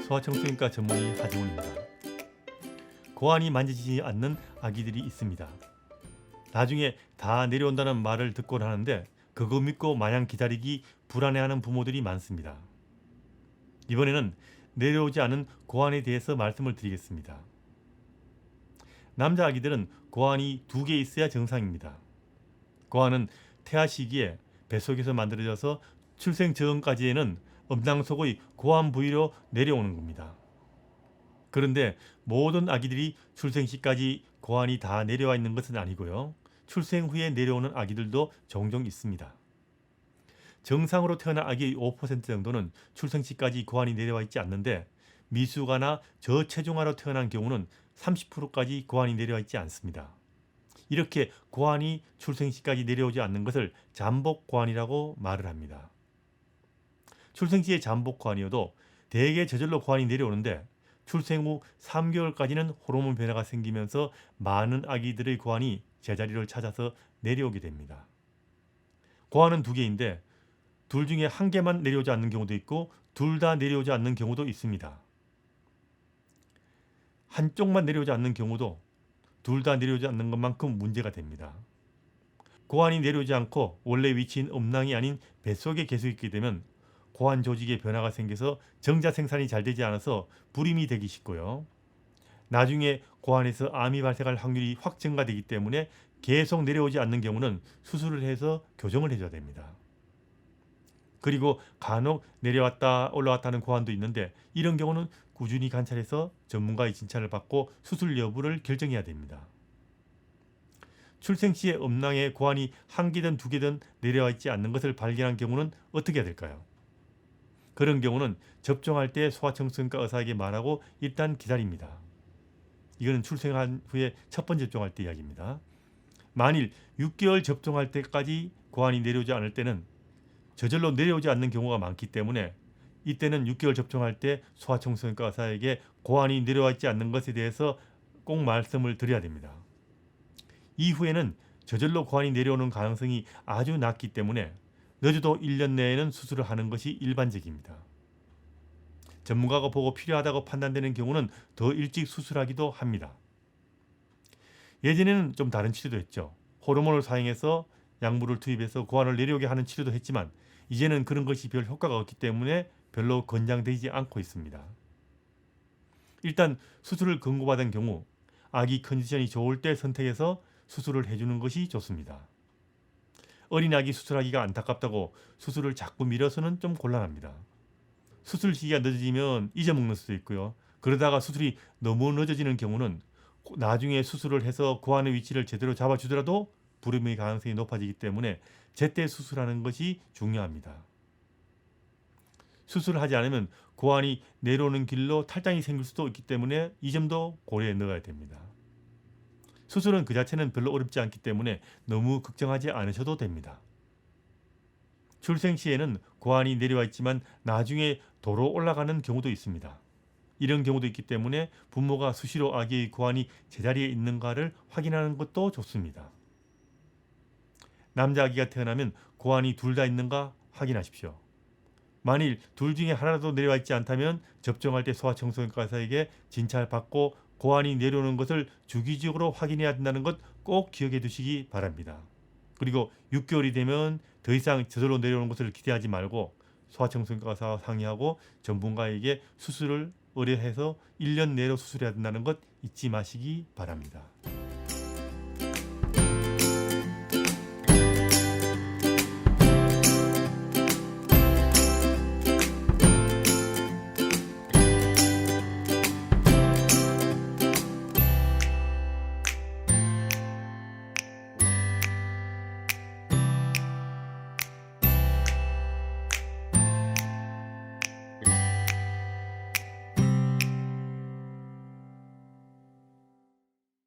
소아청소년과 전문의 하정훈입니다. 고환이 만져지지 않는 아기들이 있습니다. 나중에 다 내려온다는 말을 듣곤 하는데 그거 믿고 마냥 기다리기 불안해하는 부모들이 많습니다. 이번에는 내려오지 않은 고환에 대해서 말씀을 드리겠습니다. 남자 아기들은 고환이 2개 있어야 정상입니다. 고환은 태아 시기에 뱃속에서 만들어져서 출생 전까지에는 음낭 속의 고환 부위로 내려오는 겁니다. 그런데 모든 아기들이 출생 시까지 고환이 다 내려와 있는 것은 아니고요. 출생 후에 내려오는 아기들도 종종 있습니다. 정상으로 태어난 아기의 5% 정도는 출생 시까지 고환이 내려와 있지 않는데 미숙아나 저체중아로 태어난 경우는 30%까지 고환이 내려와 있지 않습니다. 이렇게 고환이 출생 시까지 내려오지 않는 것을 잠복 고환이라고 말을 합니다. 출생 시의 잠복 고환이어도 대개 저절로 고환이 내려오는데 출생 후 3개월까지는 호르몬 변화가 생기면서 많은 아기들의 고환이 제자리를 찾아서 내려오게 됩니다. 고환은 2개인데 둘 중에 1개만 내려오지 않는 경우도 있고 둘 다 내려오지 않는 경우도 있습니다. 한쪽만 내려오지 않는 경우도 둘 다 내려오지 않는 것만큼 문제가 됩니다. 고환이 내려오지 않고 원래 위치인 음낭이 아닌 뱃속에 계속 있게 되면 고환 조직에 변화가 생겨서 정자 생산이 잘 되지 않아서 불임이 되기 쉽고요. 나중에 고환에서 암이 발생할 확률이 확 증가되기 때문에 계속 내려오지 않는 경우는 수술을 해서 교정을 해줘야 됩니다. 그리고 간혹 내려왔다 올라왔다는 고환도 있는데 이런 경우는 꾸준히 관찰해서 전문가의 진찰을 받고 수술 여부를 결정해야 됩니다. 출생 시에 음낭에 고환이 1개든 2개든 내려와 있지 않는 것을 발견한 경우는 어떻게 해야 될까요? 그런 경우는 접종할 때 소아청소년과 의사에게 말하고 일단 기다립니다. 이거는 출생한 후에 첫 번째 접종할 때 이야기입니다. 만일 6개월 접종할 때까지 고환이 내려오지 않을 때는 저절로 내려오지 않는 경우가 많기 때문에 이때는 6개월 접종할 때 소아청소년과 의사에게 고환이 내려와 있지 않는 것에 대해서 꼭 말씀을 드려야 됩니다. 이후에는 저절로 고환이 내려오는 가능성이 아주 낮기 때문에 늦어도 1년 내에는 수술을 하는 것이 일반적입니다. 전문가가 보고 필요하다고 판단되는 경우는 더 일찍 수술하기도 합니다. 예전에는 좀 다른 치료도 했죠. 호르몬을 사용해서 약물을 투입해서 고환을 내려오게 하는 치료도 했지만 이제는 그런 것이 별 효과가 없기 때문에 별로 권장되지 않고 있습니다. 일단 수술을 권고받은 경우 아기 컨디션이 좋을 때 선택해서 수술을 해주는 것이 좋습니다. 어린 아기 수술하기가 안타깝다고 수술을 자꾸 미뤄서는 좀 곤란합니다. 수술 시기가 늦어지면 잊어먹는 수도 있고요. 그러다가 수술이 너무 늦어지는 경우는 나중에 수술을 해서 고환의 위치를 제대로 잡아주더라도 불임의 가능성이 높아지기 때문에 제때 수술하는 것이 중요합니다. 수술을 하지 않으면 고환이 내려오는 길로 탈장이 생길 수도 있기 때문에 이 점도 고려해 넣어야 됩니다. 수술은 그 자체는 별로 어렵지 않기 때문에 너무 걱정하지 않으셔도 됩니다. 출생 시에는 고환이 내려와 있지만 나중에 도로 올라가는 경우도 있습니다. 이런 경우도 있기 때문에 부모가 수시로 아기의 고환이 제자리에 있는가를 확인하는 것도 좋습니다. 남자 아기가 태어나면 고환이 둘 다 있는가 확인하십시오. 만일 둘 중에 하나라도 내려와 있지 않다면 접종할 때 소아청소년과 의사에게 진찰받고 고환이 내려오는 것을 주기적으로 확인해야 된다는 것 꼭 기억해 두시기 바랍니다. 그리고 6개월이 되면 더 이상 저절로 내려오는 것을 기대하지 말고 소아청소년과 의사와 상의하고 전문가에게 수술을 의뢰해서 1년 내로 수술해야 된다는 것 잊지 마시기 바랍니다.